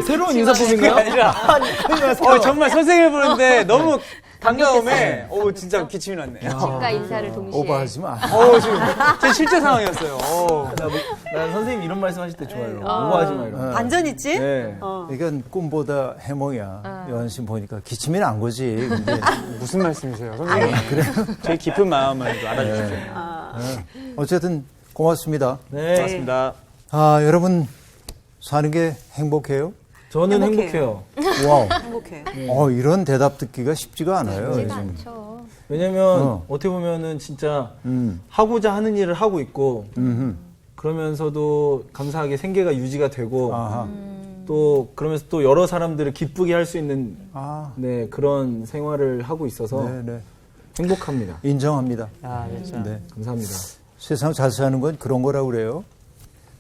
새로운 인사법인가요? 아니라 정말 선생님을 부르는데 너무 반가움에 진짜 기침이 났네. 기침과 인사를 동시에. 오버하지 마. 지금 제 실제 상황이었어요. 난 선생님 이런 말씀하실 때 좋아요. 오버하지 마 이런. 반전 있지? 네. 이건 꿈보다 해몽이야. 요한씨 보니까 기침이 난 거지. 근데 무슨 말씀이세요, 선생님? 그래요? 제 깊은 마음을 알아주십시오. 어쨌든 고맙습니다. 네. 고맙습니다. 여러분 사는 게 행복해요? 저는 행복해요. 행복해요. 와우. 행복해. 이런 대답 듣기가 쉽지가 않아요. 쉽지가 요즘. 않죠. 왜냐면 어떻게 보면은 진짜 하고자 하는 일을 하고 있고 그러면서도 감사하게 생계가 유지가 되고 또 그러면서 또 여러 사람들을 기쁘게 할 수 있는 네, 그런 생활을 하고 있어서 네. 행복합니다. 인정합니다. 진짜. 네. 감사합니다. 세상 잘 사는 건 그런 거라고 그래요.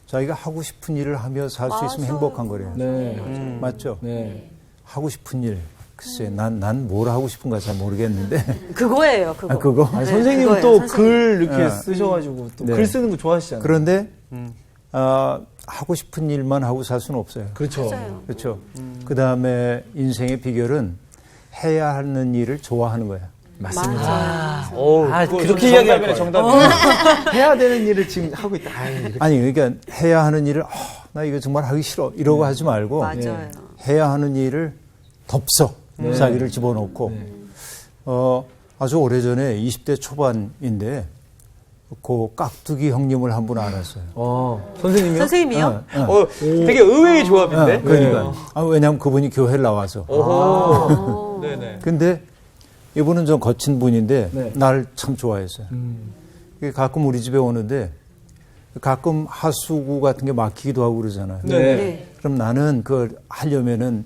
자기가 하고 싶은 일을 하며 살 수 있으면 행복한 거래요. 네. 맞죠? 네. 하고 싶은 일. 글쎄, 난 뭘 하고 싶은가 잘 모르겠는데. 그거예요, 그거. 그거? 아니, 네, 선생님은 그거예요, 또 선생님. 글 이렇게 네. 쓰셔가지고 또 네. 글 쓰는 거 좋아하시잖아요. 그런데, 하고 싶은 일만 하고 살 수는 없어요. 그렇죠. 그렇죠. 그 다음에 인생의 비결은 해야 하는 일을 좋아하는 거야. 맞습니다. 그렇게 이야기하면 정답이에요. 해야 되는 일을 지금 하고 있다. 아니, 그러니까 해야 하는 일을, 나 이거 정말 하기 싫어. 이러고 하지 말고, 맞아요. 해야 하는 일을 덥석 자기를 집어넣고, 아주 오래전에 20대 초반인데, 그 깍두기 형님을 한 분 알았어요. 선생님이요? 선생님이요? 되게 의외의 조합인데? 그러니까. 왜냐하면 그분이 교회를 나와서. 네네. 근데 이분은 좀 거친 분인데, 네. 나를 참 좋아했어요. 가끔 우리 집에 오는데, 가끔 하수구 같은 게 막히기도 하고 그러잖아요. 네. 그럼 나는 그걸 하려면은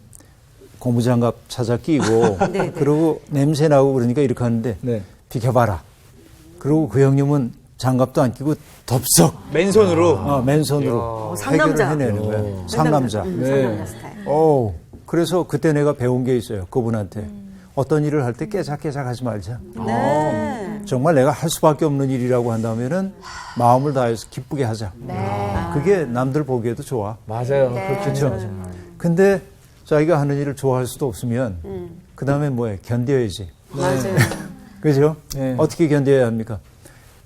고무장갑 찾아 끼고, 그러고 냄새 나고 그러니까 이렇게 하는데, 네. 비켜봐라. 그리고 그 형님은 장갑도 안 끼고 덥석 맨손으로. 맨손으로 해결을 상남자. 해내는 거야. 상남자. 상남자 스타일. 그래서 그때 내가 배운 게 있어요. 그분한테. 어떤 일을 할 때 깨작깨작 하지 말자. 네. 정말 내가 할 수밖에 없는 일이라고 한다면은 마음을 다해서 기쁘게 하자. 그게 남들 보기에도 좋아. 맞아요. 그렇죠. 근데 자기가 하는 일을 좋아할 수도 없으면 그 다음에 뭐예요? 견뎌야지. 맞아요. 그죠? 네. 어떻게 견뎌야 합니까?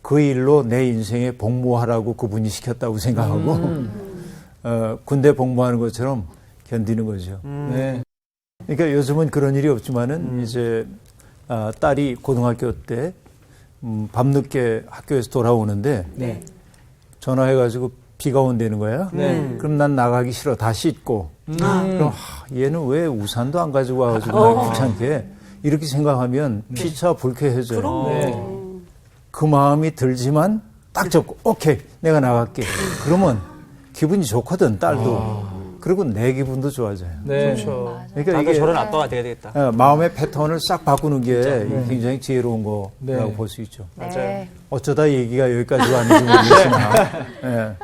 그 일로 내 인생에 복무하라고 그분이 시켰다고 생각하고 군대 복무하는 것처럼 견디는 거죠. 네. 그러니까 요즘은 그런 일이 없지만은 이제 딸이 고등학교 때 밤늦게 학교에서 돌아오는데 네. 전화해가지고 비가 온다는 거야. 그럼 난 나가기 싫어. 다 씻고. 그럼 얘는 왜 우산도 안 가지고 와가지고 날 귀찮게 이렇게 생각하면 피차 불쾌해져요. 네. 그 마음이 들지만 딱 접고 오케이 내가 나갈게. 그러면 기분이 좋거든 딸도. 그리고 내 기분도 좋아져요. 네. 그렇죠. 그러니까 나도 이게 저런 아빠가 돼야 되겠다. 마음의 패턴을 싹 바꾸는 게 굉장히 지혜로운 거라고 볼 수 있죠. 네. 어쩌다 얘기가 여기까지 왔는지 모르겠으나 예.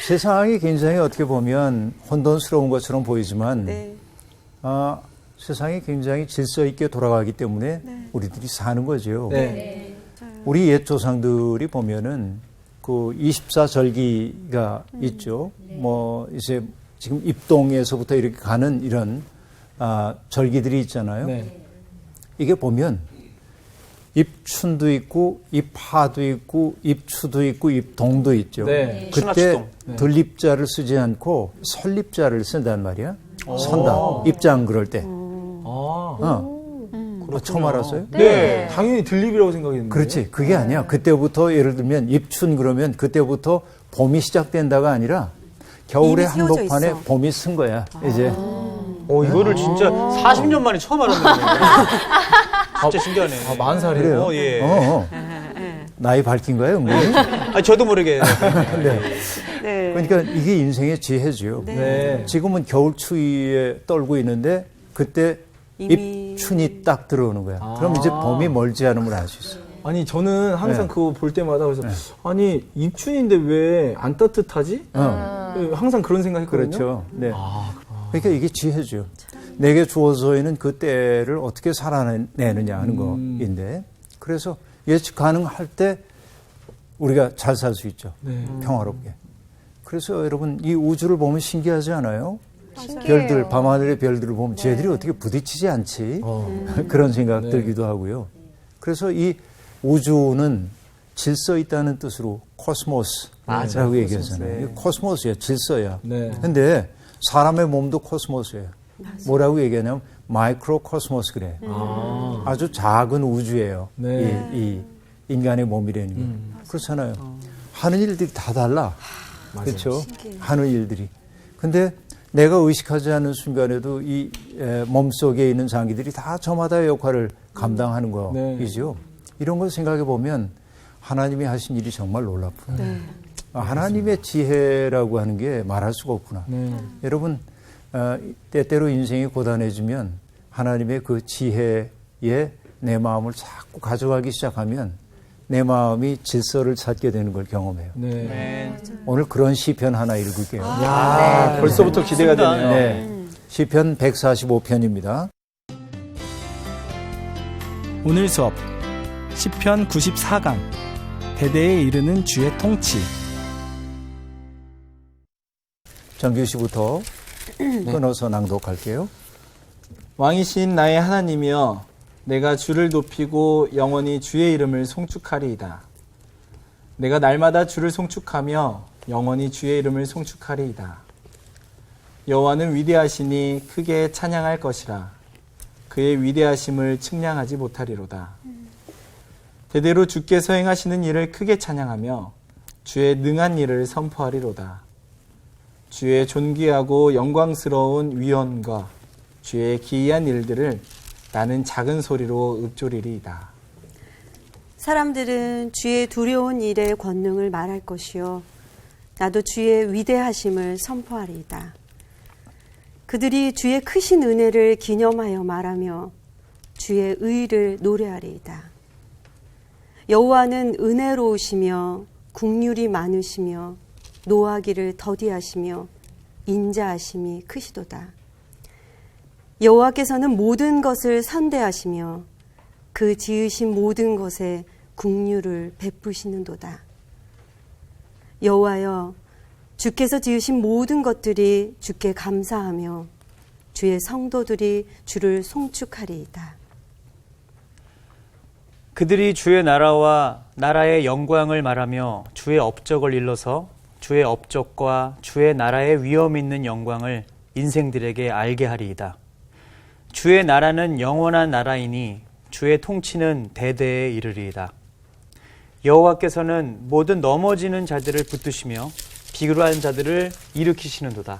세상이 굉장히 어떻게 보면 혼돈스러운 것처럼 보이지만 세상이 굉장히 질서 있게 돌아가기 때문에 우리들이 사는 거죠. 네. 우리 옛 조상들이 보면은 그 24절기가 있죠. 뭐 이제 지금 입동에서부터 이렇게 가는 이런 절기들이 있잖아요. 네. 이게 보면 입춘도 있고 입하도 있고 입추도 있고 입동도 있죠. 네. 그때 추나추동. 들립자를 쓰지 않고 설립자를 쓴단 말이야. 선다. 입장 그럴 때. 처음 알았어요? 네. 당연히 들립이라고 생각했는데. 그렇지. 그게 아니야. 그때부터 예를 들면 입춘 그러면 그때부터 봄이 시작된다가 아니라 겨울의 이미 씌워져 한복판에 있어. 봄이 쓴 거야. 이제. 이거를 진짜 40년 만에 처음 알았는데. 진짜 신기하네. 40살이에요? 그래요? 예. 나이 밝힌 거예요, 은근히? 저도 모르게. 네. 그러니까 이게 인생의 지혜죠. 네. 지금은 겨울 추위에 떨고 있는데 그때 이미- 입춘이 딱 들어오는 거야. 그럼 이제 봄이 멀지 않음을 알 수 있어. 아니 저는 항상 네. 그거 볼 때마다 그래서 아니 입춘인데 왜 안 따뜻하지? 항상 그런 생각했거든요. 그렇죠. 네. 그러니까 이게 지혜죠. 내게 주어져 있는 그 때를 어떻게 살아내느냐 하는 거인데 그래서 예측 가능할 때 우리가 잘 살 수 있죠. 평화롭게. 그래서 여러분 이 우주를 보면 신기하지 않아요? 별들, 밤하늘의 별들을 보면 쟤들이 어떻게 부딪히지 않지? 그런 생각 들기도 하고요. 그래서 이 우주는 질서 있다는 뜻으로 코스모스라고 얘기하잖아요. 코스모스야, 질서야. 근데 사람의 몸도 코스모스예요. 뭐라고 얘기하냐면 마이크로 코스모스 그래. 아주 작은 우주예요. 이 인간의 몸이라는 거. 그렇잖아요. 하는 일들이 다 달라. 그렇죠? 하는 일들이. 근데 내가 의식하지 않는 순간에도 이 몸속에 있는 장기들이 다 저마다의 역할을 감당하는 거이죠. 이런 걸 생각해 보면 하나님이 하신 일이 정말 놀랍구나. 하나님의 지혜라고 하는 게 말할 수가 없구나. 여러분 때때로 인생이 고단해지면 하나님의 그 지혜에 내 마음을 자꾸 가져가기 시작하면 내 마음이 질서를 찾게 되는 걸 경험해요. 오늘 그런 시편 하나 읽을게요. 벌써부터 기대가 되네요. 네. 시편 145편입니다. 오늘 수업 시편 94강 대대에 이르는 주의 통치. 정규 씨부터 끊어서 낭독할게요. 왕이신 나의 하나님이여, 내가 주를 높이고 영원히 주의 이름을 송축하리이다. 내가 날마다 주를 송축하며 영원히 주의 이름을 송축하리이다. 여호와는 위대하시니 크게 찬양할 것이라. 그의 위대하심을 측량하지 못하리로다. 대대로 주께서 행하시는 일을 크게 찬양하며 주의 능한 일을 선포하리로다. 주의 존귀하고 영광스러운 위엄과 주의 기이한 일들을 나는 작은 소리로 읊조리리이다. 사람들은 주의 두려운 일의 권능을 말할 것이요 나도 주의 위대하심을 선포하리이다. 그들이 주의 크신 은혜를 기념하여 말하며 주의 의를 노래하리이다. 여호와는 은혜로우시며 국률이 많으시며 노하기를 더디하시며 인자하심이 크시도다. 여호와께서는 모든 것을 선대하시며 그 지으신 모든 것에 국률을 베푸시는도다. 여호와여, 주께서 지으신 모든 것들이 주께 감사하며 주의 성도들이 주를 송축하리이다. 그들이 주의 나라와 나라의 영광을 말하며 주의 업적을 일러서 주의 업적과 주의 나라의 위엄 있는 영광을 인생들에게 알게 하리이다. 주의 나라는 영원한 나라이니 주의 통치는 대대에 이르리이다. 여호와께서는 모든 넘어지는 자들을 붙드시며 비굴한 자들을 일으키시는도다.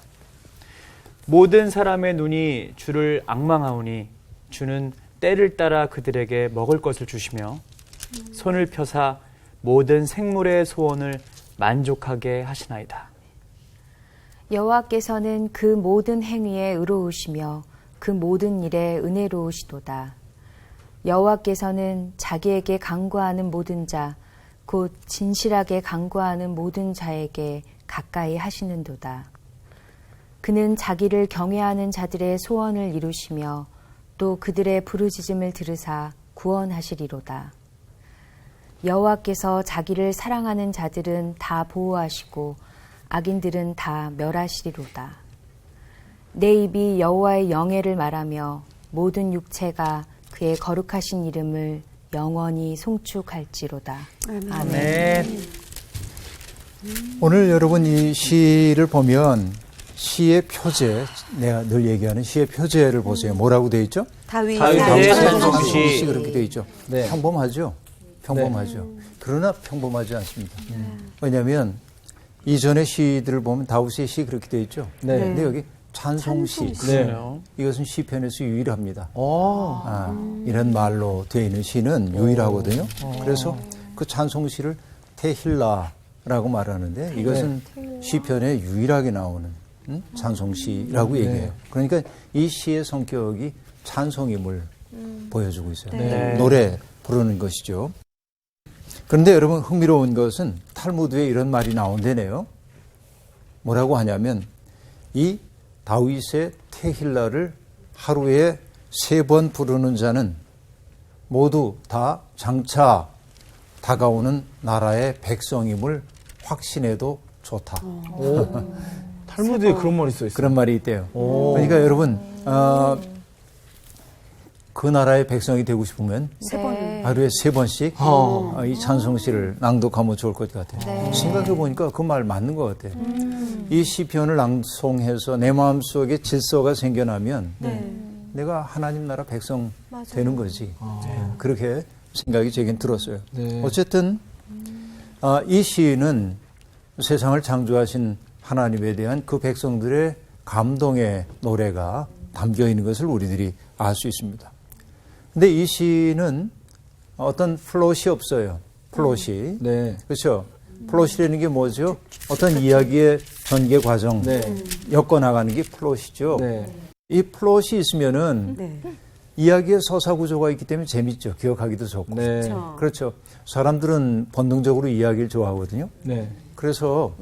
모든 사람의 눈이 주를 앙망하오니 주는 때를 따라 그들에게 먹을 것을 주시며 손을 펴사 모든 생물의 소원을 만족하게 하시나이다. 여호와께서는 그 모든 행위에 의로우시며 그 모든 일에 은혜로우시도다. 여호와께서는 자기에게 간구하는 모든 자, 곧 진실하게 간구하는 모든 자에게 가까이 하시는도다. 그는 자기를 경외하는 자들의 소원을 이루시며 또 그들의 부르짖음을 들으사 구원하시리로다. 여호와께서 자기를 사랑하는 자들은 다 보호하시고 악인들은 다 멸하시리로다. 내 입이 여호와의 영예를 말하며 모든 육체가 그의 거룩하신 이름을 영원히 송축할지로다. 아멘. 오늘 여러분 이 시를 보면 시의 표제, 내가 늘 얘기하는 시의 표제를 보세요. 뭐라고 되어 있죠? 다윗의 찬송시 그렇게 되어 있죠. 평범하죠. 평범하죠. 그러나 평범하지 않습니다. 왜냐하면 이전의 시들을 보면 다윗의 시 그렇게 되어 있죠. 근데 여기 찬송시. 이것은 시편에서 유일합니다. 이런 말로 되어 있는 시는 유일하거든요. 그래서 그 찬송시를 테힐라라고 말하는데 이것은 시편에 유일하게 나오는 찬송시라고 얘기해요. 그러니까 이 시의 성격이 찬송임을 보여주고 있어요. 노래 부르는 것이죠. 그런데 여러분 흥미로운 것은 탈무드에 이런 말이 나온다네요. 뭐라고 하냐면 이 다윗의 테힐라를 하루에 3번 부르는 자는 모두 다 장차 다가오는 나라의 백성임을 확신해도 좋다. 탈무드에 그런 말이 써 있어요. 그런 말이 있대요. 오. 그러니까 여러분 그 나라의 백성이 되고 싶으면 네. 하루에 3번씩 이 찬송시를 낭독하면 좋을 것 같아요. 네. 생각해 보니까 그 말 맞는 것 같아요. 이 시편을 낭송해서 내 마음속에 질서가 생겨나면 내가 하나님 나라 백성 되는 거지. 그렇게 생각이 제겐 들었어요. 네. 어쨌든 이 시인은 세상을 창조하신 하나님에 대한 그 백성들의 감동의 노래가 담겨 있는 것을 우리들이 알 수 있습니다. 근데 이 시는 어떤 플롯이 없어요. 플롯이. 네. 그렇죠? 플롯이라는 게 뭐죠? 어떤 이야기의 전개 과정, 네. 엮어나가는 게 플롯이죠. 네. 이 플롯이 있으면은 네. 이야기의 서사 구조가 있기 때문에 재밌죠. 기억하기도 좋고. 네. 그렇죠. 그렇죠. 사람들은 본능적으로 이야기를 좋아하거든요. 네. 그래서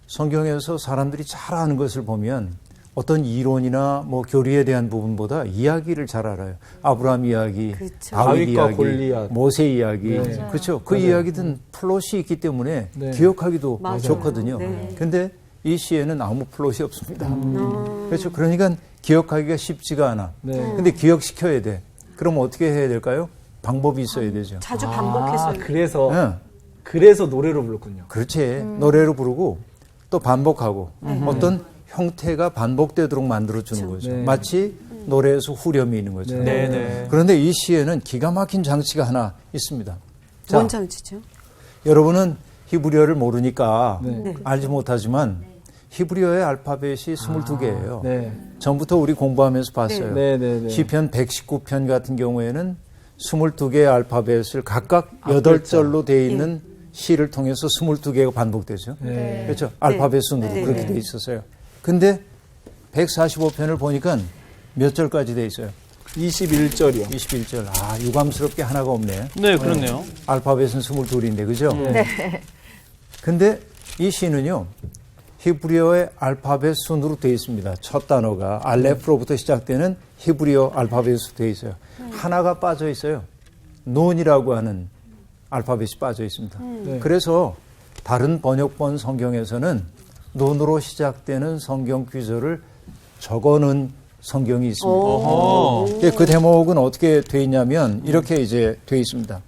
성경에서 사람들이 잘 아는 것을 보면 어떤 이론이나 뭐 교리에 대한 부분보다 이야기를 잘 알아요. 아브라함 이야기, 그렇죠. 다윗 다윗과 이야기, 골리앗. 모세 이야기. 네. 그렇죠. 그 맞아요. 이야기든 플롯이 있기 때문에 네. 기억하기도 맞아요. 좋거든요. 네. 근데 이 시에는 아무 플롯이 없습니다. 그렇죠. 그러니까 기억하기가 쉽지가 않아. 네. 근데 기억시켜야 돼. 그럼 어떻게 해야 될까요? 방법이 있어야 되죠. 자주 반복해서 그래서 네. 그래서 노래로 불렀군요. 그렇지. 노래로 부르고 또 반복하고 어떤 형태가 반복되도록 만들어주는 거죠. 네. 마치 노래에서 후렴이 있는 거죠. 네. 네. 그런데 이 시에는 기가 막힌 장치가 하나 있습니다. 자, 뭔 장치죠? 여러분은 히브리어를 모르니까 네. 알지 못하지만 히브리어의 알파벳이 22개예요. 네. 전부터 우리 공부하면서 봤어요. 네, 네, 네. 시편 119편 같은 경우에는 22개의 알파벳을 각각 글자. 8절로 되어 있는 시를 통해서 22개가 반복되죠. 네. 그렇죠. 알파벳 순으로 네. 그렇게 네. 돼 있었어요. 근데 145편을 보니까 몇 절까지 돼 있어요? 21절이요. 21절. 아, 유감스럽게 하나가 없네. 네, 그렇네요. 알파벳은 22인데, 그죠? 네. 근데 이 시는요, 히브리어의 알파벳 순으로 되어 있습니다. 첫 단어가 알레프로부터 시작되는 히브리어 알파벳으로 되어 있어요. 하나가 빠져 있어요. 논이라고 하는 알파벳이 빠져 있습니다. 네. 그래서 다른 번역본 성경에서는 논으로 시작되는 성경 구절을 적어놓은 성경이 있습니다. 어허. 그 대목은 어떻게 돼 있냐면 이렇게 이제 돼 있습니다.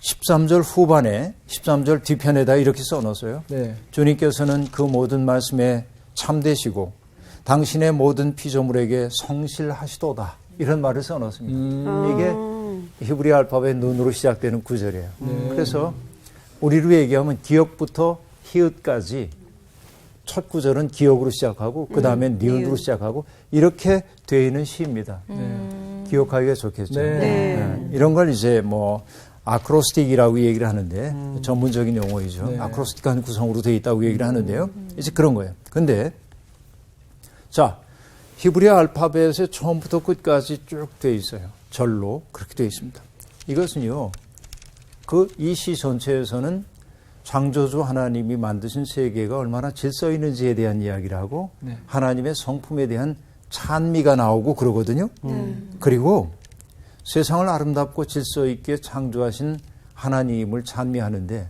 13절 후반에 13절 뒤편에다 이렇게 써놓았어요. 네. 주님께서는 그 모든 말씀에 참되시고 당신의 모든 피조물에게 성실하시도다. 이런 말을 써놓습니다. 이게 히브리 알파벳 눈으로 시작되는 구절이에요. 그래서 우리로 얘기하면 기억부터 히읗까지 첫 구절은 기억으로 시작하고 그 다음에 니은으로 시작하고 이렇게 되어 있는 시입니다. 기억하기가 좋겠죠. 네. 네. 이런 걸 이제 뭐 아크로스틱이라고 얘기를 하는데 전문적인 용어이죠. 네. 아크로스틱한 구성으로 되어 있다고 얘기를 하는데요. 이제 그런 거예요. 근데 자 히브리 알파벳에 처음부터 끝까지 쭉 되어 있어요. 절로 그렇게 되어 있습니다. 이것은요. 그 이 시 전체에서는 창조주 하나님이 만드신 세계가 얼마나 질서 있는지에 대한 이야기를 하고 네. 하나님의 성품에 대한 찬미가 나오고 그러거든요. 그리고 세상을 아름답고 질서 있게 창조하신 하나님을 찬미하는데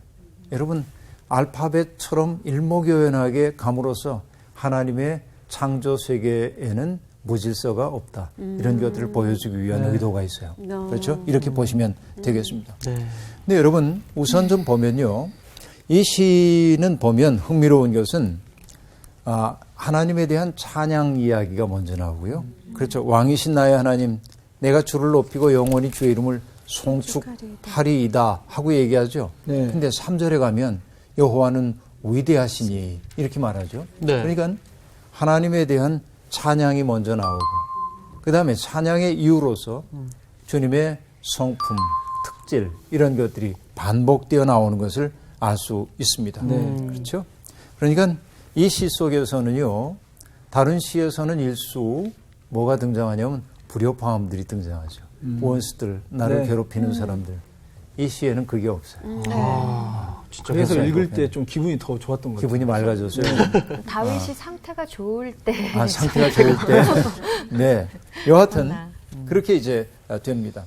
여러분 알파벳처럼 일목요연하게 감으로써 하나님의 창조 세계에는 무질서가 없다. 이런 것들을 보여주기 위한 의도가 있어요. 그렇죠? 이렇게 보시면 되겠습니다. 네. 근데 여러분 우선 좀 보면요. 이 시는 보면 흥미로운 것은 하나님에 대한 찬양 이야기가 먼저 나오고요. 그렇죠. 왕이신 나의 하나님 내가 주를 높이고 영원히 주의 이름을 송축하리이다 하고 얘기하죠. 네. 근데 3절에 가면 여호와는 위대하시니 이렇게 말하죠. 네. 그러니까 하나님에 대한 찬양이 먼저 나오고 그 다음에 찬양의 이유로서 주님의 성품, 특질 이런 것들이 반복되어 나오는 것을 알 수 있습니다. 그렇죠? 그러니까 이 시 속에서는요. 다른 시에서는 일수 뭐가 등장하냐면 불협화음들이 등장하죠. 원수들, 나를 네. 괴롭히는 사람들. 이 시에는 그게 없어요. 진짜 그래서 괜찮아요. 읽을 때 좀 기분이 더 좋았던 것 같아요. 기분이 맑아졌어요. 다윗이 상태가 좋을 때 상태가 좋을 때. 네. 여하튼 그렇게 이제 됩니다.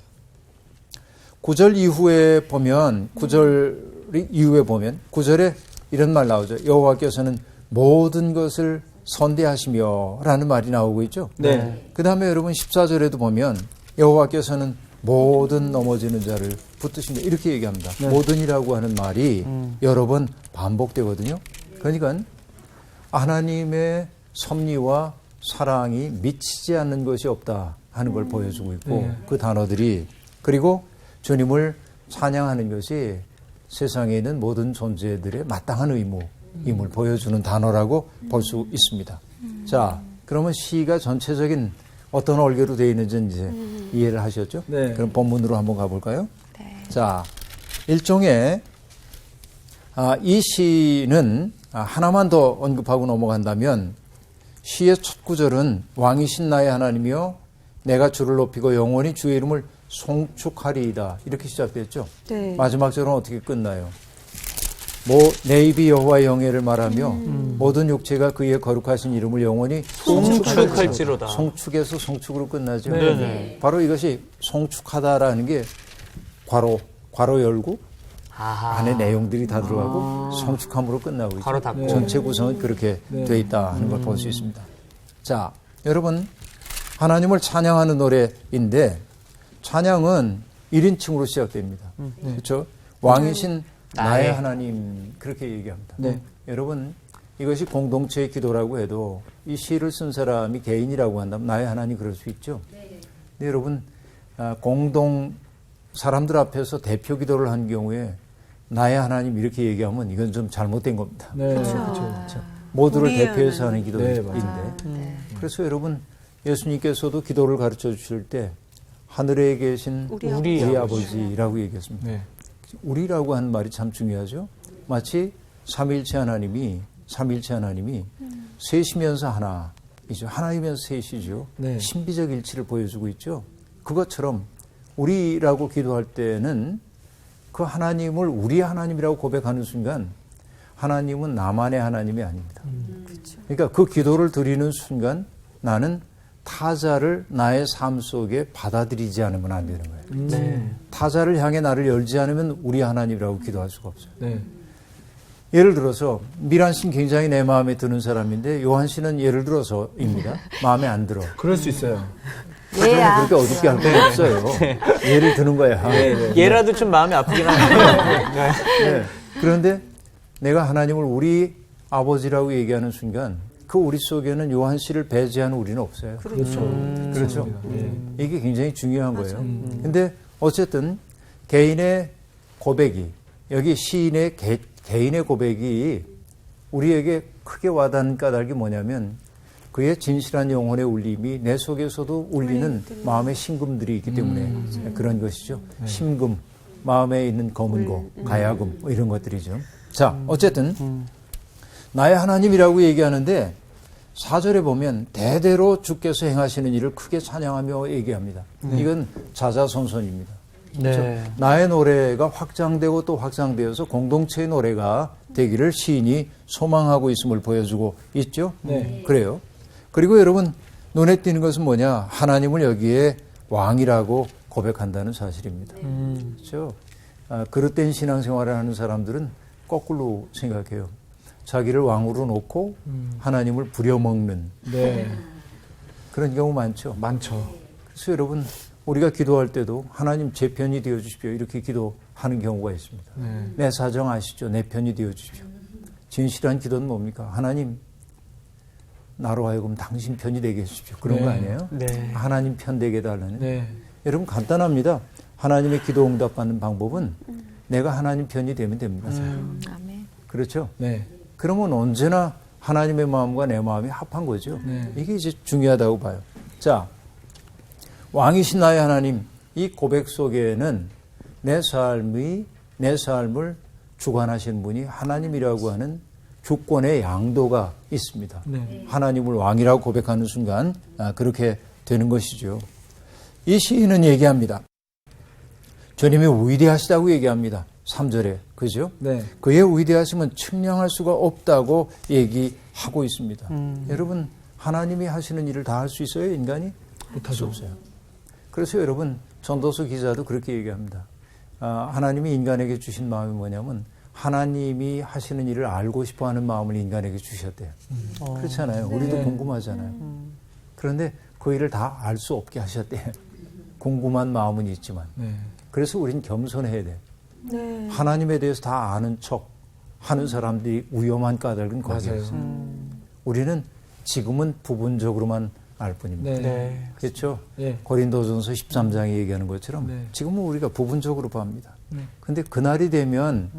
9절 이후에 보면 9절 이후에 보면 9절에 이런 말 나오죠. 여호와께서는 모든 것을 선대하시며 라는 말이 나오고 있죠. 네. 그 다음에 여러분 14절에도 보면 여호와께서는 모든 넘어지는 자를 붙드신다 이렇게 얘기합니다. 모든이라고 하는 말이 여러 번 반복되거든요. 그러니까 하나님의 섭리와 사랑이 미치지 않는 것이 없다 하는 걸 보여주고 있고 그 단어들이 그리고 주님을 찬양하는 것이 세상에 있는 모든 존재들의 마땅한 의무임을 보여주는 단어라고 볼 수 있습니다. 자, 그러면 시가 전체적인 어떤 얼개로 되어 있는지 이제 이해를 하셨죠? 네. 그럼 본문으로 한번 가볼까요? 네. 자, 일종의 이 시는 하나만 더 언급하고 넘어간다면 시의 첫 구절은 왕이신 나의 하나님이여 내가 주를 높이고 영원히 주의 이름을 송축하리이다 이렇게 시작됐죠. 네. 마지막 절은 어떻게 끝나요? 내 입이 여호와의 영예를 말하며 모든 육체가 그의 거룩하신 이름을 영원히 송축할지로다. 송축에서 송축으로 끝나죠. 네. 바로 이것이 송축하다라는 게 괄호 열고 아하. 안에 내용들이 다 들어가고 송축함으로 끝나고 있죠. 괄호 닫고. 전체 구성은 그렇게 돼 있다 하는 걸 볼 수 있습니다. 자, 여러분 하나님을 찬양하는 노래인데 찬양은 1인칭으로 시작됩니다. 그렇죠? 왕이신 나의 하나님 그렇게 얘기합니다. 네. 여러분 이것이 공동체의 기도라고 해도 이 시를 쓴 사람이 개인이라고 한다면 나의 하나님 그럴 수 있죠. 근데 여러분 공동 사람들 앞에서 대표 기도를 한 경우에 나의 하나님 이렇게 얘기하면 이건 좀 잘못된 겁니다. 네. 그렇죠. 모두를 우리의 대표해서 하나님. 하는 네, 기도인데 맞아요. 그래서 여러분 예수님께서도 기도를 가르쳐 주실 때 하늘에 계신 우리 우리 아버지라고 얘기했습니다. 네. 우리라고 하는 말이 참 중요하죠. 마치 삼위일체 하나님이 셋이면서 하나이죠. 하나이면서 셋이죠. 네. 신비적 일치를 보여주고 있죠. 그것처럼 우리라고 기도할 때는 그 하나님을 우리 하나님이라고 고백하는 순간 하나님은 나만의 하나님이 아닙니다. 그러니까 그 기도를 드리는 순간 나는 타자를 나의 삶 속에 받아들이지 않으면 안 되는 거예요. 네. 타자를 향해 나를 열지 않으면 우리 하나님이라고 기도할 수가 없어요. 네. 예를 들어서 미란 씨는 굉장히 내 마음에 드는 사람인데 요한 씨는 예를 들어서입니다. 마음에 안 들어. 그럴 수 있어요. 얘야. 그렇게 어둡게 할 건 없어요. 예를 드는 거야. 얘라도 좀 마음이 아프긴 하네요. 네. 그런데 내가 하나님을 우리 아버지라고 얘기하는 순간 그 우리 속에는 요한 씨를 배제하는 우리는 없어요. 그렇죠. 그렇죠. 네. 이게 굉장히 중요한 거예요. 근데 어쨌든 개인의 고백이 여기 시인의 개인의 고백이 우리에게 크게 와닿는 까닭이 뭐냐면 그의 진실한 영혼의 울림이 내 속에서도 울리는 마음의 심금들이 있기 때문에 그런 것이죠. 심금, 마음에 있는 검은고, 가야금 뭐 이런 것들이죠. 자, 어쨌든 나의 하나님이라고 얘기하는데 4절에 보면 대대로 주께서 행하시는 일을 크게 찬양하며 얘기합니다. 이건 자자손손입니다. 네. 나의 노래가 확장되고 또 확장되어서 공동체의 노래가 되기를 시인이 소망하고 있음을 보여주고 있죠. 네. 그래요. 그리고 여러분 눈에 띄는 것은 뭐냐? 하나님을 여기에 왕이라고 고백한다는 사실입니다. 그렇죠? 그릇된 신앙생활을 하는 사람들은 거꾸로 생각해요. 자기를 왕으로 놓고 하나님을 부려먹는 네. 그런 경우 많죠. 많죠. 그래서 여러분 우리가 기도할 때도 하나님 제 편이 되어 주십시오 이렇게 기도하는 경우가 있습니다. 네. 내 사정 아시죠? 내 편이 되어 주십시오. 진실한 기도는 뭡니까? 하나님 나로 하여금 당신 편이 되게 해주십시오. 그런 네. 거 아니에요? 네. 하나님 편 되게 해달라는. 네. 여러분 간단합니다. 하나님의 기도 응답받는 방법은 내가 하나님 편이 되면 됩니다. 아멘. 그렇죠? 네. 그러면 언제나 하나님의 마음과 내 마음이 합한 거죠. 네. 이게 이제 중요하다고 봐요. 자, 왕이신 나의 하나님, 이 고백 속에는 내 삶을 주관하시는 분이 하나님이라고 하는 주권의 양도가 있습니다. 네. 하나님을 왕이라고 고백하는 순간 그렇게 되는 것이죠. 이 시인은 얘기합니다. 주님이 위대하시다고 얘기합니다. 3절에. 그죠? 네. 그의 위대하심은 측량할 수가 없다고 얘기하고 있습니다. 여러분 하나님이 하시는 일을 다 할 수 있어요? 인간이? 못할 수 없어요. 그래서 여러분 전도서 기자도 그렇게 얘기합니다. 하나님이 인간에게 주신 마음이 뭐냐면 하나님이 하시는 일을 알고 싶어하는 마음을 인간에게 주셨대요. 그렇잖아요. 우리도 궁금하잖아요. 그런데 그 일을 다 알 수 없게 하셨대요. 궁금한 마음은 있지만. 네. 그래서 우린 겸손해야 돼. 네. 하나님에 대해서 다 아는 척 하는 사람들이 위험한 까닭은 거기에 맞아요. 있어요. 우리는 지금은 부분적으로만 알 뿐입니다. 네. 네. 그렇죠? 예. 고린도전서 13장에 얘기하는 것처럼 네. 지금은 우리가 부분적으로 봅니다. 네. 근데 그날이 되면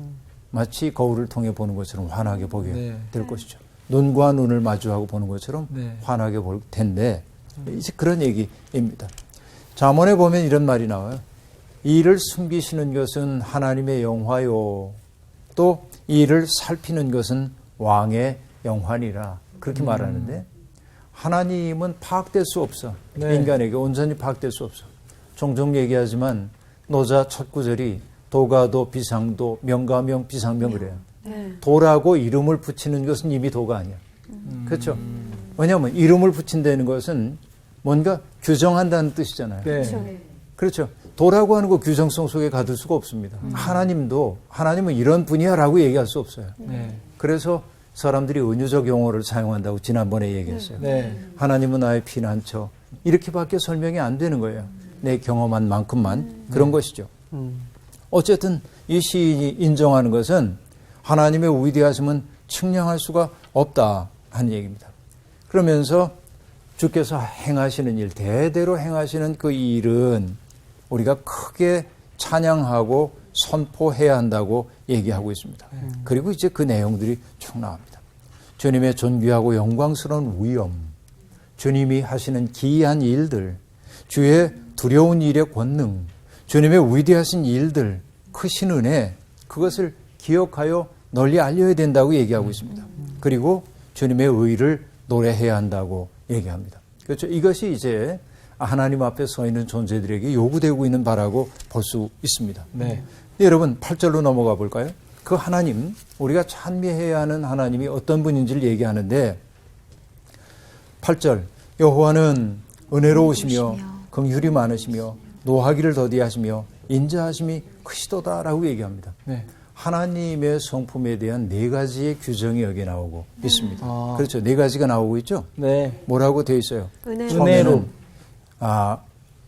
마치 거울을 통해 보는 것처럼 환하게 보게 네. 될 것이죠. 눈과 눈을 마주하고 보는 것처럼 네. 환하게 볼 텐데 이제 그런 얘기입니다. 잠언에 보면 이런 말이 나와요. 이 일을 숨기시는 것은 하나님의 영화요. 또 이 일을 살피는 것은 왕의 영환이라. 그렇게 말하는데 하나님은 파악될 수 없어. 네. 인간에게 온전히 파악될 수 없어. 종종 얘기하지만 노자 첫 구절이 도가도 비상도 명가명 비상명 그래요. 네. 도라고 이름을 붙이는 것은 이미 도가 아니야. 그렇죠? 왜냐하면 이름을 붙인다는 것은 뭔가 규정한다는 뜻이잖아요. 네. 그렇죠. 도라고 하는 거 규정성 속에 가둘 수가 없습니다. 하나님은 이런 분이야라고 얘기할 수 없어요. 네. 그래서 사람들이 은유적 용어를 사용한다고 지난번에 얘기했어요. 네. 하나님은 나의 피난처. 이렇게밖에 설명이 안 되는 거예요. 내 경험한 만큼만 그런 것이죠. 어쨌든 이 시인이 인정하는 것은 하나님의 위대하심은 측량할 수가 없다 하는 얘기입니다. 그러면서 주께서 행하시는 일, 대대로 행하시는 그 일은 우리가 크게 찬양하고 선포해야 한다고 얘기하고 있습니다. 그리고 이제 그 내용들이 쭉 나옵니다. 주님의 존귀하고 영광스러운 위엄, 주님이 하시는 기이한 일들, 주의 두려운 일의 권능, 주님의 위대하신 일들, 크신 은혜, 그것을 기억하여 널리 알려야 된다고 얘기하고 있습니다. 그리고 주님의 의를 노래해야 한다고 얘기합니다. 그렇죠. 이것이 이제 하나님 앞에 서 있는 존재들에게 요구되고 있는 바라고 볼 수 있습니다. 네. 여러분 8절로 넘어가 볼까요? 그 하나님, 우리가 찬미해야 하는 하나님이 어떤 분인지를 얘기하는데 8절 여호와는 은혜로우시며 긍휼이 많으시며 노하기를 더디하시며 인자하심이 크시도다라고 얘기합니다. 네. 하나님의 성품에 대한 네 가지의 규정이 여기 나오고 있습니다. 아. 그렇죠. 네 가지가 나오고 있죠. 네. 뭐라고 되어 있어요? 은혜로.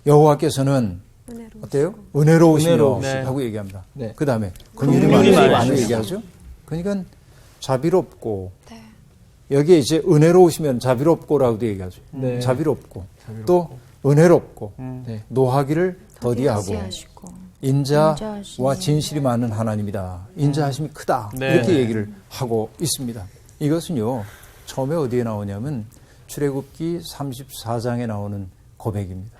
여호와께서는 어때요? 은혜로우시며 은혜로우시며. 네. 하고 얘기합니다. 네. 그 다음에 긍휼이 긍휼이 많으시고 많으시고. 얘기하죠. 그러니까 자비롭고 여기에 이제 은혜로우시면 자비롭고라고도 얘기하죠. 네. 자비롭고 또 은혜롭고 네. 노하기를 더디하고 지하시고 인자와 인자하시니. 진실이 많은 하나님이다. 인자하심이 크다. 네. 이렇게 얘기를 하고 있습니다. 이것은요. 처음에 어디에 나오냐면 출애굽기 34장에 나오는 고백입니다.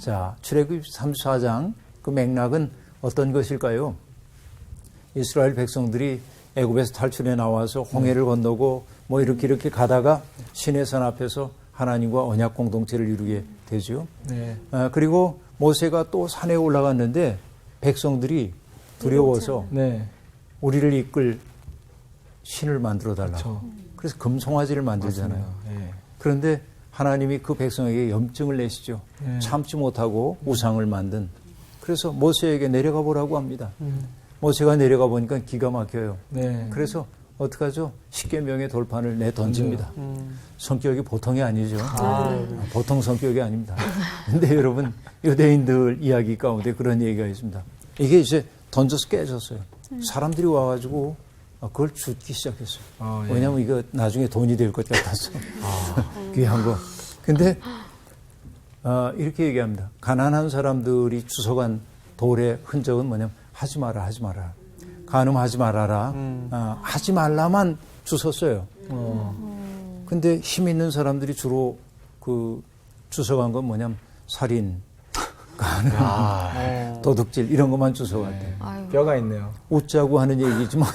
자, 출애굽기 34장 그 맥락은 어떤 것일까요? 이스라엘 백성들이 애굽에서 탈출해 나와서 홍해를 건너고 뭐 이렇게 가다가 시내산 앞에서 하나님과 언약 공동체를 이루게 되죠. 네. 그리고 모세가 또 산에 올라갔는데 백성들이 두려워서 네. 우리를 이끌 신을 만들어 달라. 그렇죠. 그래서 금송아지를 만들잖아요. 네. 그런데 하나님이 그 백성에게 염증을 내시죠. 네. 참지 못하고 우상을 만든. 그래서 모세에게 내려가 보라고 합니다. 모세가 내려가 보니까 기가 막혀요. 네. 그래서 어떡하죠? 십계명의 돌판을 내던집니다. 성격이 보통이 아니죠. 보통 성격이 아닙니다. 근데 여러분, 유대인들 이야기 가운데 그런 얘기가 있습니다. 이게 이제 던져서 깨졌어요. 사람들이 와가지고 그걸 줍기 시작했어요. 예. 왜냐하면 이거 나중에 돈이 될 것 같아서. 귀한 거. 근데 이렇게 얘기합니다. 가난한 사람들이 주워간 돌의 흔적은 뭐냐면 하지 마라, 하지 마라. 간음하지 말아라. 하지 말라만 주웠어요. 근데 힘 있는 사람들이 주로 그 주워간 건 뭐냐면 살인, 간음, 도둑질 이런 것만 주워갔대요. 뼈가 있네요. 웃자고 하는 얘기지만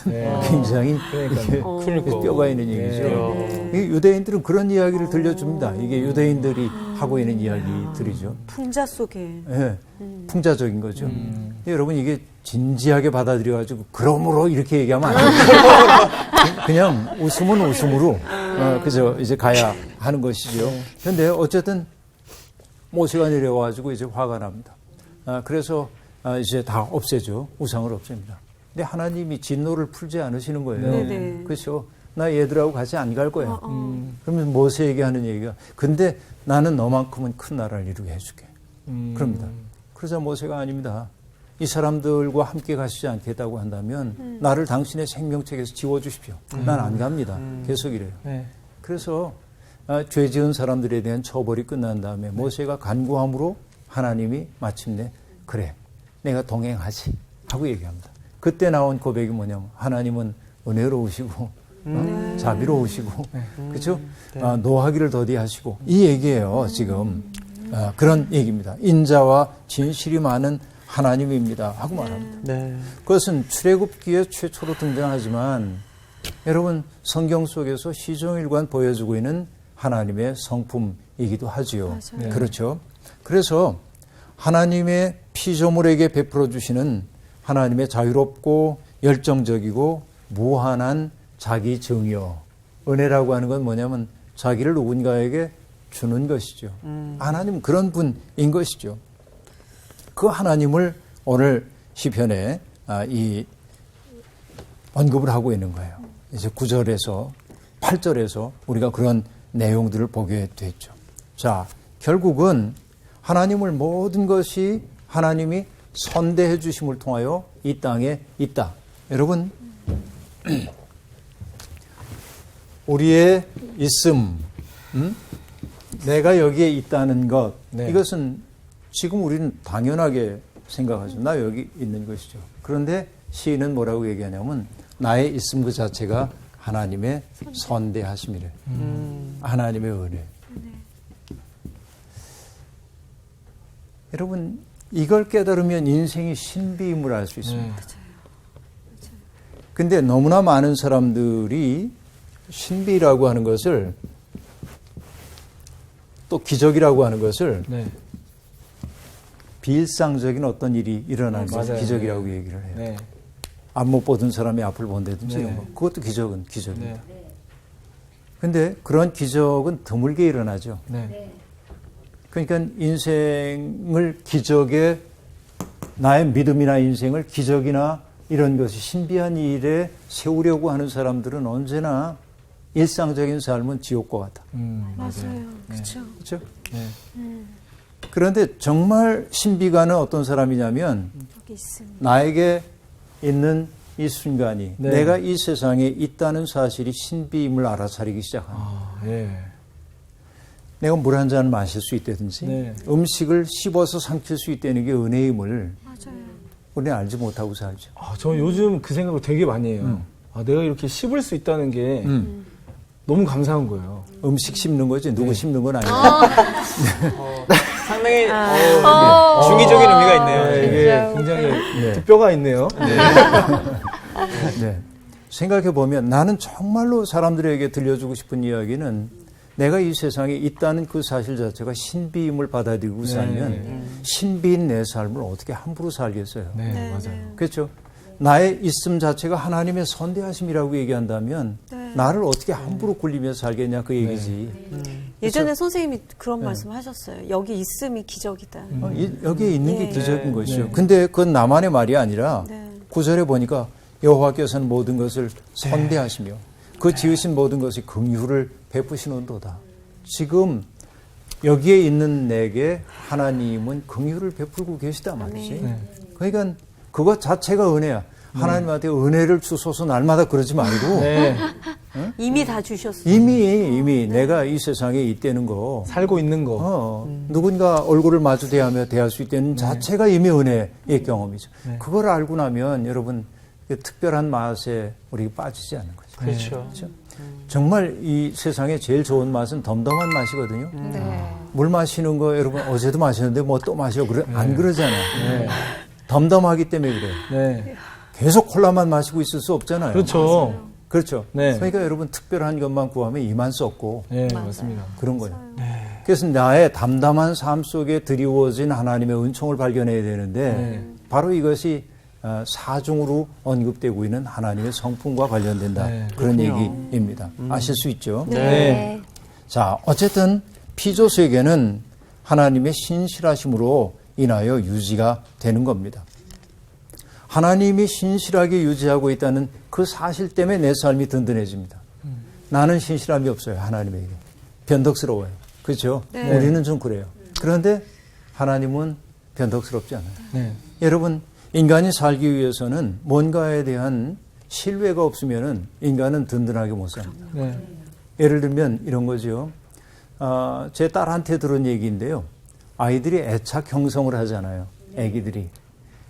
굉장히 이렇게 뼈가 있는 얘기죠. 이 유대인들은 그런 이야기를 들려줍니다. 이게 유대인들이 하고 있는 이야기들이죠. 풍자 속에. 네, 풍자적인 거죠. 여러분 이게 진지하게 받아들여가지고 그러므로 이렇게 얘기하면 안 돼요. 그냥 웃음은 웃음으로 그저 이제 가야 하는 것이죠. 그런데 어쨌든 모세가 내려와가지고 이제 화가 납니다. 그래서 이제 다 없애죠. 우상을 없앱니다. 근데 하나님이 진노를 풀지 않으시는 거예요. 네네. 그렇죠? 나 얘들하고 같이 안 갈 거야. 그러면 모세에게 하는 얘기가 근데 나는 너만큼은 큰 나라를 이루게 해줄게. 그럽니다. 그러자 모세가 아닙니다. 이 사람들과 함께 가시지 않겠다고 한다면 나를 당신의 생명책에서 지워주십시오. 난 안 갑니다. 계속 이래요. 네. 그래서 죄 지은 사람들에 대한 처벌이 끝난 다음에 모세가 간구함으로 하나님이 마침내 그래 내가 동행하지 하고 얘기합니다. 그때 나온 고백이 뭐냐면 하나님은 은혜로우시고 자비로우시고 그렇죠? 노하기를 더디하시고 이 얘기예요. 지금 그런 얘기입니다. 인자와 진실이 많은 하나님입니다 하고 말합니다. 네. 그것은 출애굽기에 최초로 등장하지만 여러분 성경 속에서 시종일관 보여주고 있는 하나님의 성품이기도 하지요. 맞아요. 그렇죠. 그래서 하나님의 피조물에게 베풀어 주시는 하나님의 자유롭고 열정적이고 무한한 자기 정의요. 은혜라고 하는 건 뭐냐면 자기를 누군가에게 주는 것이죠. 하나님은 그런 분인 것이죠. 그 하나님을 오늘 시편에 이 언급을 하고 있는 거예요. 이제 9절에서 8절에서 우리가 그런 내용들을 보게 됐죠. 자, 결국은 하나님을 모든 것이 하나님이 선대해 주심을 통하여 이 땅에 있다. 여러분, 우리의 있음, 내가 여기에 있다는 것, 네. 이것은 지금 우리는 당연하게 생각하죠. 나 여기 있는 것이죠. 그런데 시인은 뭐라고 얘기하냐면 나의 있음 그 자체가 하나님의 선대하심이래. 하나님의 은혜. 여러분 이걸 깨달으면 인생이 신비임을 알 수 있습니다. 근데 너무나 많은 사람들이 신비라고 하는 것을 또 기적이라고 하는 것을 네. 비일상적인 어떤 일이 일어나는 것을 맞아요. 기적이라고 네. 얘기를 해요. 네. 앞 못 보던 사람이 앞을 본다든지 네. 이런 거. 그것도 기적은 기적입니다. 네. 근데 그런 기적은 드물게 일어나죠. 네. 그러니까 인생을 기적에 나의 믿음이나 인생을 기적이나 이런 것이 신비한 일에 세우려고 하는 사람들은 언제나 일상적인 삶은 지옥과 같다. 맞아요. 그렇죠. 그렇죠? 네. 그런데 정말 신비가는 어떤 사람이냐면 여기 있습니다. 나에게 있는 이 순간이 네. 내가 이 세상에 있다는 사실이 신비임을 알아차리기 시작합니다. 예. 내가 물 한 잔 마실 수 있다든지 네. 음식을 씹어서 삼킬 수 있다는 게 은혜임을 맞아요. 우리는 알지 못하고 살죠. 저 요즘 그 생각을 되게 많이 해요. 내가 이렇게 씹을 수 있다는 게 너무 감사한 거예요. 음식 씹는 거지 누구 씹는 건 아니고. 상당히 중의적인 의미가 있네요. 네, 이게 굉장히 뼈가 있네요. 네. 생각해 보면 나는 정말로 사람들에게 들려주고 싶은 이야기는 내가 이 세상에 있다는 그 사실 자체가 신비임을 받아들이고 살면 신비인 내 삶을 어떻게 함부로 살겠어요. 네, 맞아요. 그렇죠. 나의 있음 자체가 하나님의 선대하심이라고 얘기한다면 나를 어떻게 함부로 굴리면서 살겠냐 그 얘기지. 예전에 선생님이 그런 말씀 하셨어요. 여기 있음이 기적이다. 여기에 있는 게 네. 기적인 것이죠. 근데 그건 나만의 말이 아니라 네. 9절에 보니까 여호와께서는 모든 것을 선대하시며 그 지으신 모든 것이 긍휼을 베푸시는도다. 지금 여기에 있는 내게 하나님은 긍휼을 베풀고 계시다 말이지. 그러니까 그것 자체가 은혜야. 하나님한테 은혜를 주소서 날마다 그러지 말고 네. 이미 다 주셨어요. 이미 내가 이 세상에 있다는 거 살고 있는 거. 누군가 얼굴을 마주 대하며 대할 수 있다는 자체가 이미 은혜의 경험이죠. 그걸 알고 나면 여러분 그 특별한 맛에 우리가 빠지지 않는 거죠. 그렇죠. 정말 이 세상에 제일 좋은 맛은 덤덤한 맛이거든요. 물 마시는 거 여러분 어제도 마셨는데 뭐 또 마셔 안 그러잖아요. 덤덤하기 때문에 그래요. 네. 계속 콜라만 마시고 있을 수 없잖아요. 그렇죠. 그렇죠. 네. 그러니까 여러분 특별한 것만 구하면 이만 썩고 네, 맞습니다. 그런 거예요. 그래서 나의 담담한 삶 속에 드리워진 하나님의 은총을 발견해야 되는데 바로 이것이 사중으로 언급되고 있는 하나님의 성품과 관련된다. 네, 그런 얘기입니다. 아실 수 있죠? 네. 자, 어쨌든 피조 세계는 하나님의 신실하심으로 인하여 유지가 되는 겁니다. 하나님이 신실하게 유지하고 있다는 그 사실 때문에 내 삶이 든든해집니다. 나는 신실함이 없어요. 하나님에게. 변덕스러워요. 그렇죠? 네. 우리는 좀 그래요. 그런데 하나님은 변덕스럽지 않아요. 네. 여러분, 인간이 살기 위해서는 뭔가에 대한 신뢰가 없으면은 인간은 든든하게 못 삽니다. 네. 예를 들면 이런 거죠. 제 딸한테 들은 얘기인데요. 아이들이 애착 형성을 하잖아요. 애기들이.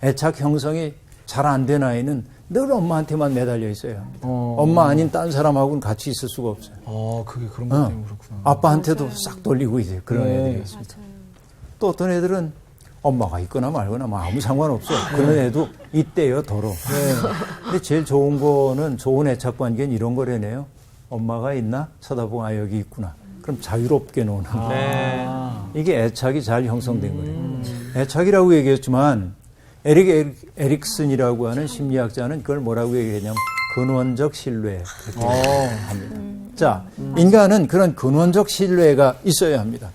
애착 형성이 잘 안 된 아이는 늘 엄마한테만 매달려 있어요. 엄마 아닌 딴 사람하고는 같이 있을 수가 없어요. 그게 그런 것 때문에 그렇구나. 아빠한테도 싹 돌리고 이제 그런 네. 애들이 있습니다. 또 어떤 애들은 엄마가 있거나 말거나 뭐 아무 상관없어. 그런 애도 있대요, 더러. 근데 제일 좋은 거는 좋은 애착 관계는 이런 거래네요. 엄마가 있나? 쳐다보고 여기 있구나. 그럼 자유롭게 노는 거. 네. 이게 애착이 잘 형성된 거예요. 애착이라고 얘기했지만 에릭슨이라고 하는 심리학자는 그걸 뭐라고 얘기했냐면 근원적 신뢰 이렇게 합니다. 자, 인간은 그런 근원적 신뢰가 있어야 합니다.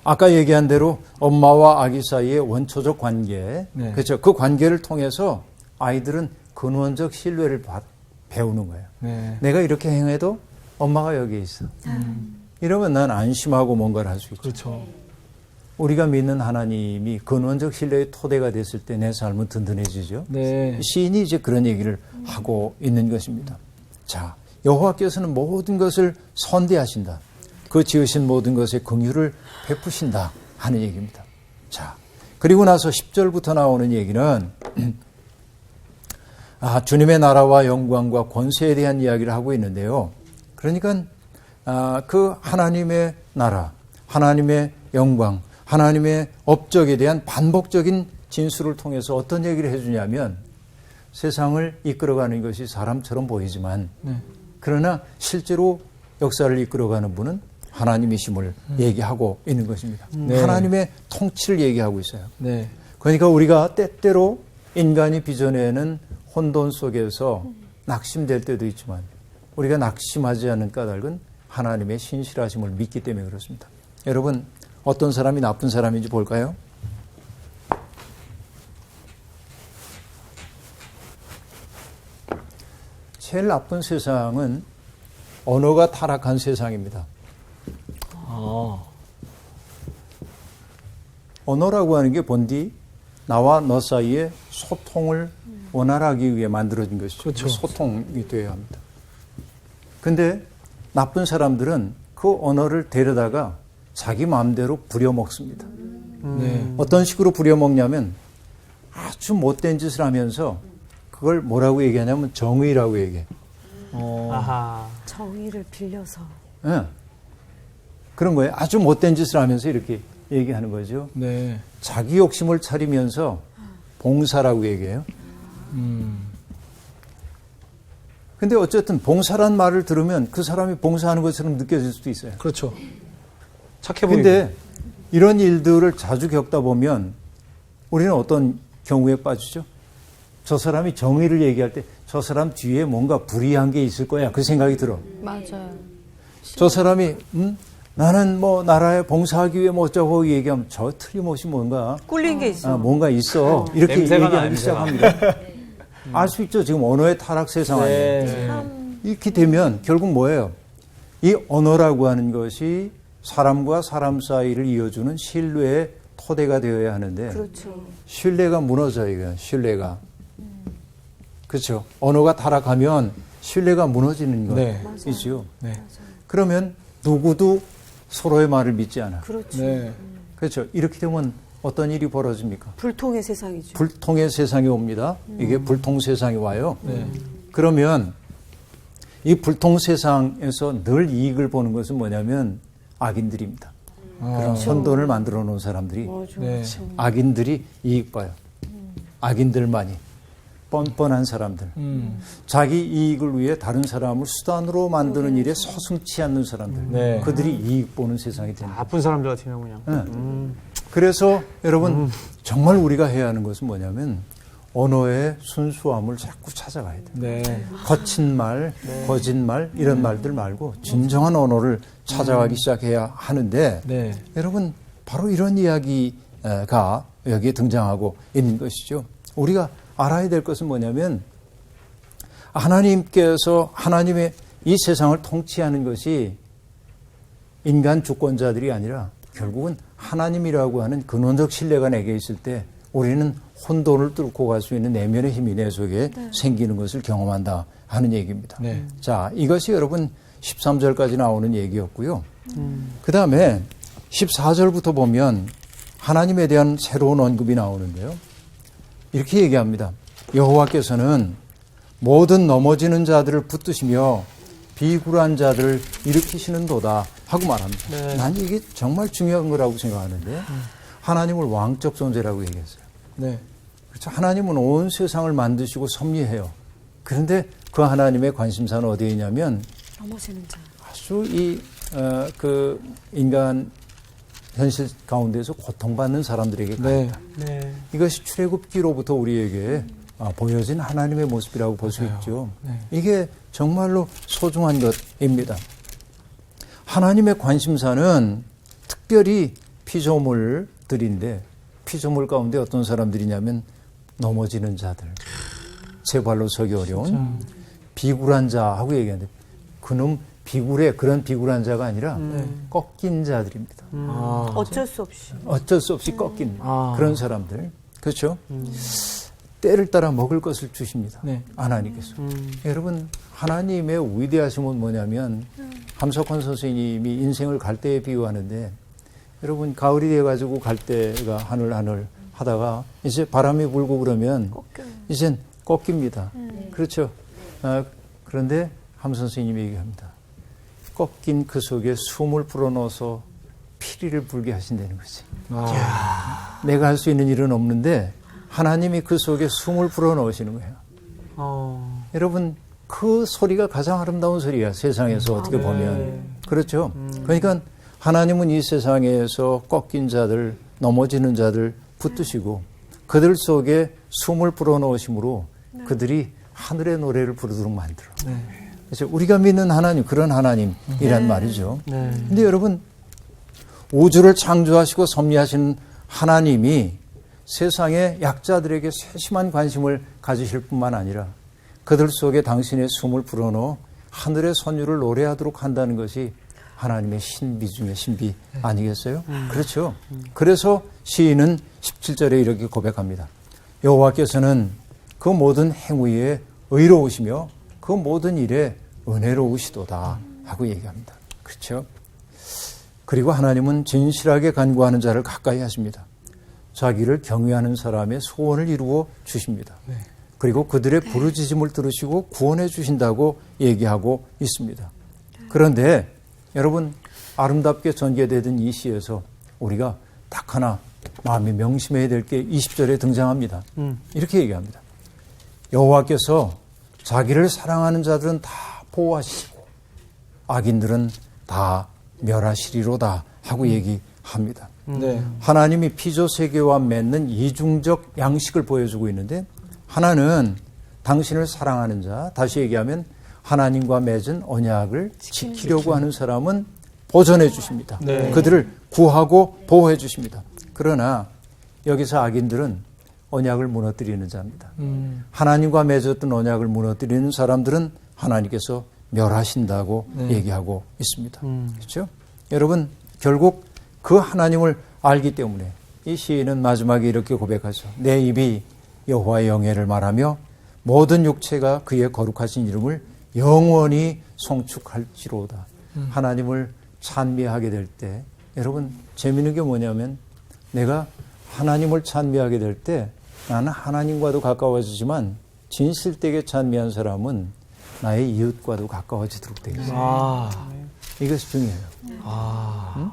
아까 얘기한 대로 엄마와 아기 사이의 원초적 관계, 네. 그렇죠? 그 관계를 통해서 아이들은 근원적 신뢰를 배우는 거예요. 네. 내가 이렇게 행해도 엄마가 여기 있어. 이러면 난 안심하고 뭔가를 할 수 있죠. 그렇죠. 우리가 믿는 하나님이 근원적 신뢰의 토대가 됐을 때 내 삶은 든든해지죠. 네. 시인이 이제 그런 얘기를 하고 있는 것입니다. 자, 여호와께서는 모든 것을 선대하신다. 그 지으신 모든 것에 긍휼을 베푸신다 하는 얘기입니다. 자, 그리고 나서 10절부터 나오는 얘기는 주님의 나라와 영광과 권세에 대한 이야기를 하고 있는데요. 그러니까 그 하나님의 나라, 하나님의 영광, 하나님의 업적에 대한 반복적인 진술을 통해서 어떤 얘기를 해주냐면 세상을 이끌어가는 것이 사람처럼 보이지만 그러나 실제로 역사를 이끌어가는 분은 하나님이심을 얘기하고 있는 것입니다. 네. 하나님의 통치를 얘기하고 있어요. 네. 그러니까 우리가 때때로 인간이 빚어내는 혼돈 속에서 낙심될 때도 있지만 우리가 낙심하지 않는 까닭은 하나님의 신실하심을 믿기 때문에 그렇습니다. 여러분, 어떤 사람이 나쁜 사람인지 볼까요? 제일 나쁜 세상은 언어가 타락한 세상입니다. 언어라고 하는 게 본디 나와 너 사이에 소통을 원활하기 위해 만들어진 것이죠. 그렇죠. 소통이 되어야 합니다. 근데 나쁜 사람들은 그 언어를 데려다가 자기 마음대로 부려먹습니다. 네. 어떤 식으로 부려먹냐면 아주 못된 짓을 하면서 그걸 뭐라고 얘기하냐면 정의라고 얘기해. 아하. 정의를 빌려서. 네. 그런 거예요. 아주 못된 짓을 하면서 이렇게 얘기하는 거죠. 네. 자기 욕심을 차리면서 봉사라고 얘기해요. 근데 어쨌든 봉사란 말을 들으면 그 사람이 봉사하는 것처럼 느껴질 수도 있어요. 그렇죠. 착해 보이고. 근데 이런 일들을 자주 겪다 보면 우리는 어떤 경우에 빠지죠? 저 사람이 정의를 얘기할 때 저 사람 뒤에 뭔가 불이한 게 있을 거야. 그 생각이 들어. 맞아요. 저 사람이 나는 뭐 나라에 봉사하기 위해 뭐 어쩌고 얘기하면 저 틀림없이 뭔가 꿀린 게 있어. 뭔가 있어. 이렇게 냄새가 나요, 얘기하기 냄새가. 시작합니다. 알 수 있죠. 지금 언어의 타락 세상 아니에요. 네. 이렇게 되면 결국 뭐예요? 이 언어라고 하는 것이 사람과 사람 사이를 이어주는 신뢰의 토대가 되어야 하는데 그렇죠. 신뢰가 무너져요. 이거 신뢰가. 그렇죠. 언어가 타락하면 신뢰가 무너지는 네. 것이죠. 네. 그러면 누구도 서로의 말을 믿지 않아. 그렇죠. 네. 그렇죠. 이렇게 되면 어떤 일이 벌어집니까? 불통의 세상이죠. 불통의 세상이 옵니다. 이게 불통 세상이 와요. 네. 그러면 이 불통 세상에서 늘 이익을 보는 것은 뭐냐면 악인들입니다. 그런 혼돈을 만들어 놓은 사람들이 맞아. 네. 악인들이 이익 봐요. 악인들만이. 뻔뻔한 사람들. 자기 이익을 위해 다른 사람을 수단으로 만드는 일에 서슴치 않는 사람들. 네. 그들이 이익 보는 세상이 됩니다. 나쁜 사람들 같으면 그냥. 네. 그래서 여러분 정말 우리가 해야 하는 것은 뭐냐면 언어의 순수함을 자꾸 찾아가야 돼요. 네. 거친 말, 거짓말 이런 말들 말고 진정한 언어를 찾아가기 시작해야 하는데 네. 여러분 바로 이런 이야기가 여기에 등장하고 있는 것이죠. 우리가 알아야 될 것은 뭐냐면 하나님께서 하나님의 이 세상을 통치하는 것이 인간 주권자들이 아니라 결국은 하나님이라고 하는 근원적 신뢰가 내게 있을 때 우리는 혼돈을 뚫고 갈 수 있는 내면의 힘이 내 속에 생기는 것을 경험한다 하는 얘기입니다. 네. 자, 이것이 여러분 13절까지 나오는 얘기였고요. 그 다음에 14절부터 보면 하나님에 대한 새로운 언급이 나오는데요. 이렇게 얘기합니다. 여호와께서는 모든 넘어지는 자들을 붙드시며 비굴한 자들을 일으키시는도다 하고 말합니다. 네. 난 이게 정말 중요한 거라고 생각하는데 하나님을 왕적 존재라고 얘기했어요. 네. 그렇죠. 하나님은 온 세상을 만드시고 섭리해요. 그런데 그 하나님의 관심사는 어디에 있냐면 넘어지는 자. 아주 그 인간 현실 가운데서 고통받는 사람들에게 가 네. 있다. 네. 이것이 출애굽기로부터 우리에게 보여진 하나님의 모습이라고 볼 수 맞아요. 있죠. 네. 이게 정말로 소중한 것입니다. 하나님의 관심사는 특별히 피조물들인데 피조물 가운데 어떤 사람들이냐면 넘어지는 자들, 제 발로 서기 어려운 비굴한 자하고 얘기하는데 그놈 비굴해 그런 비굴한 자가 아니라 꺾인 자들입니다. 아, 어쩔 수 없이. 어쩔 수 없이 꺾인 아. 그런 사람들. 그렇죠? 때를 따라 먹을 것을 주십니다. 네. 하나님께서. 여러분 하나님의 위대하심은 뭐냐면 함석헌 선생님이 인생을 갈대에 비유하는데 여러분 가을이 돼가지고 갈대가 하늘하늘 하다가 이제 바람이 불고 그러면 이젠 꺾입니다. 그렇죠? 그런데 함 선생님이 얘기합니다. 꺾인 그 속에 숨을 불어넣어서 피리를 불게 하신다는 거지. 내가 할 수 있는 일은 없는데 하나님이 그 속에 숨을 불어넣으시는 거예요. 여러분 그 소리가 가장 아름다운 소리야. 세상에서 어떻게 보면. 그렇죠? 그러니까 하나님은 이 세상에서 꺾인 자들, 넘어지는 자들 붙드시고 그들 속에 숨을 불어넣으심으로 그들이 하늘의 노래를 부르도록 만들어. 그래서 우리가 믿는 하나님, 그런 하나님이란 말이죠. 근데 여러분 우주를 창조하시고 섭리하시는 하나님이 세상의 약자들에게 세심한 관심을 가지실 뿐만 아니라 그들 속에 당신의 숨을 불어넣어 하늘의 선율을 노래하도록 한다는 것이 하나님의 신비 중의 신비 아니겠어요? 그렇죠. 그래서 시인은 17절에 이렇게 고백합니다. 여호와께서는 그 모든 행위에 의로우시며 그 모든 일에 은혜로우시도다 하고 얘기합니다. 그렇죠. 그리고 하나님은 진실하게 간구하는 자를 가까이 하십니다. 자기를 경외하는 사람의 소원을 이루어 주십니다. 그리고 그들의 부르짖음을 들으시고 구원해 주신다고 얘기하고 있습니다. 그런데 여러분 아름답게 전개되던 이 시에서 우리가 딱 하나 마음이 명심해야 될 게 20절에 등장합니다. 이렇게 얘기합니다. 여호와께서 자기를 사랑하는 자들은 다 보호하시고 악인들은 다 멸하시리로다 하고 얘기합니다. 네. 하나님이 피조 세계와 맺는 이중적 양식을 보여주고 있는데 하나는 당신을 사랑하는 자, 다시 얘기하면 하나님과 맺은 언약을 지키려고 하는 사람은 보존해 주십니다. 네. 그들을 구하고 보호해 주십니다. 그러나 여기서 악인들은 언약을 무너뜨리는 자입니다. 하나님과 맺었던 언약을 무너뜨리는 사람들은 하나님께서 멸하신다고 얘기하고 있습니다. 그렇죠? 여러분 결국 그 하나님을 알기 때문에 이 시인은 마지막에 이렇게 고백하죠. 내 입이 여호와의 영예를 말하며 모든 육체가 그의 거룩하신 이름을 영원히 송축할지로다. 하나님을 찬미하게 될 때 여러분 재미있는 게 뭐냐면 내가 하나님을 찬미하게 될 때 나는 하나님과도 가까워지지만 진실되게 찬미한 사람은 나의 이웃과도 가까워지도록 되어 있어요. 이것이 중요해요. 응?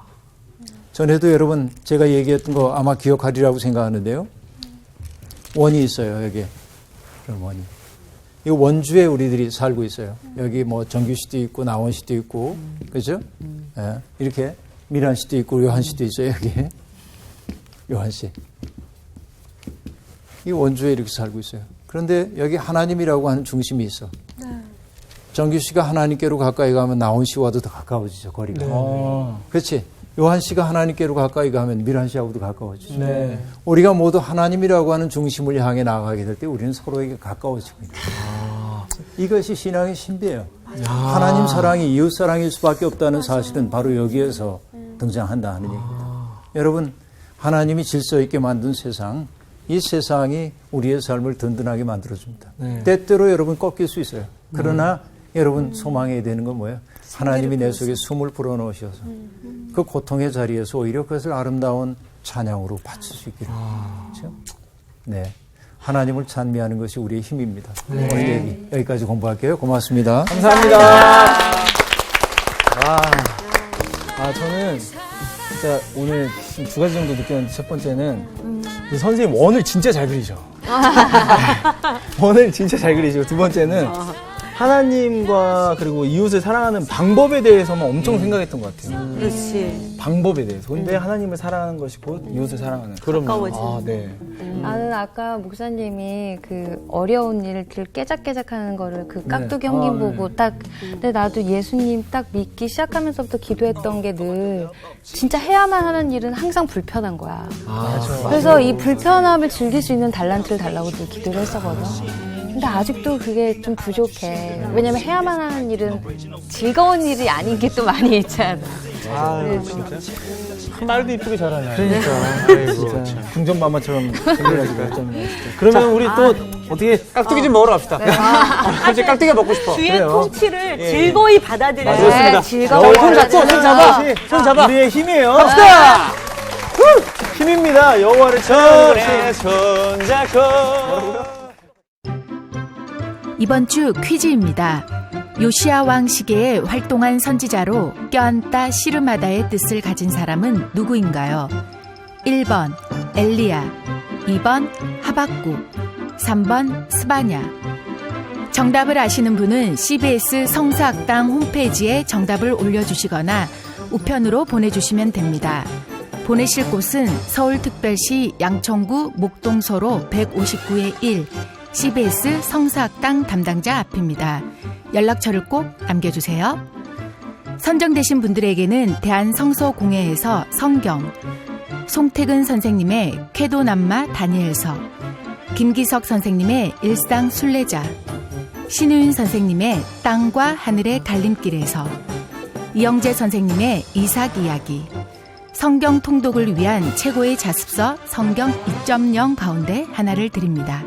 전에도 여러분 제가 얘기했던 거 아마 기억하리라고 생각하는데요. 원이 있어요. 여기 그런 원이. 이 원주에 우리들이 살고 있어요. 여기 뭐 정규 씨도 있고 나원 씨도 있고 그렇죠? 예, 이렇게 미란 씨도 있고 요한 씨도 있어요. 여기 요한 씨. 이 원주에 이렇게 살고 있어요. 그런데 여기 하나님이라고 하는 중심이 있어. 정규 씨가 하나님께로 가까이 가면 나온 씨와도 더 가까워지죠. 거리가. 그렇지. 요한 씨가 하나님께로 가까이 가면 미란 씨하고도 가까워지죠. 네. 우리가 모두 하나님이라고 하는 중심을 향해 나아가게 될 때 우리는 서로에게 가까워집니다. 이것이 신앙의 신비예요. 하나님 사랑이 이웃 사랑일 수밖에 없다는 사실은 바로 여기에서 등장한다 하는 얘기입니다. 여러분, 하나님이 질서 있게 만든 세상, 이 세상이 우리의 삶을 든든하게 만들어줍니다. 네. 때때로 여러분 꺾일 수 있어요. 그러나 여러분 소망해야 되는 건 뭐예요? 하나님이 내 속에 숨을 불어넣으셔서 그 고통의 자리에서 오히려 그것을 아름다운 찬양으로 바칠 수 있기를. 그렇죠? 네. 하나님을 찬미하는 것이 우리의 힘입니다. 오늘 얘기 여기까지 공부할게요. 고맙습니다. 감사합니다. 저는 진짜 오늘 두 가지 정도 느꼈는데 첫 번째는 선생님 원을 진짜 잘 그리셔. 원을 진짜 잘 그리시고 두 번째는 하나님과 그리고 이웃을 사랑하는 방법에 대해서만 엄청 생각했던 것 같아요. 그렇지. 방법에 대해서. 근데 하나님을 사랑하는 것이 곧 이웃을 사랑하는. 가까워지는. 네. 나는 아까 목사님이 그 어려운 일들 깨작깨작하는 거를 그 깍두기 형님 보고 딱 근데 나도 예수님 딱 믿기 시작하면서부터 기도했던 게 늘 진짜 해야만 하는 일은 항상 불편한 거야. 그래서 이 불편함을 즐길 수 있는 달란트를 달라고 늘 기도를 했었거든. 근데 아직도 그게 좀 부족해. 왜냐면 해야만 하는 일은 즐거운 일이 아닌 게 또 많이 있잖아. 진짜? 말도 이쁘게 잘하네. 그러니까. 진짜. 궁전마마처럼 생겨가지고 어쩌면 그러면 우리 또 어떻게 깍두기 좀 먹으러 갑시다. 갑자기 깍두기가 먹고 싶어. 주의 그래요. 통치를 즐거이 받아들여야 그렇습니다. 즐거워. 손 잡고, 손 잡아. 우리의 힘이에요. 갑시다! 힘입니다. 여호와를 찾는 것이. 손 잡고. 이번 주 퀴즈입니다. 요시야 왕 시기에 활동한 선지자로 껴안다 씨름하다의 뜻을 가진 사람은 누구인가요? 1번 엘리야, 2번 하박국, 3번 스바냐. 정답을 아시는 분은 CBS 성사학당 홈페이지에 정답을 올려주시거나 우편으로 보내주시면 됩니다. 보내실 곳은 서울특별시 양천구 목동서로 159의 1 CBS 성사학당 담당자 앞입니다. 연락처를 꼭 남겨주세요. 선정되신 분들에게는 대한성서공회에서 성경, 송태근 선생님의 쾌도남마 다니엘서, 김기석 선생님의 일상 순례자, 신우윤 선생님의 땅과 하늘의 갈림길에서, 이영재 선생님의 이삭 이야기, 성경 통독을 위한 최고의 자습서 성경 2.0 가운데 하나를 드립니다.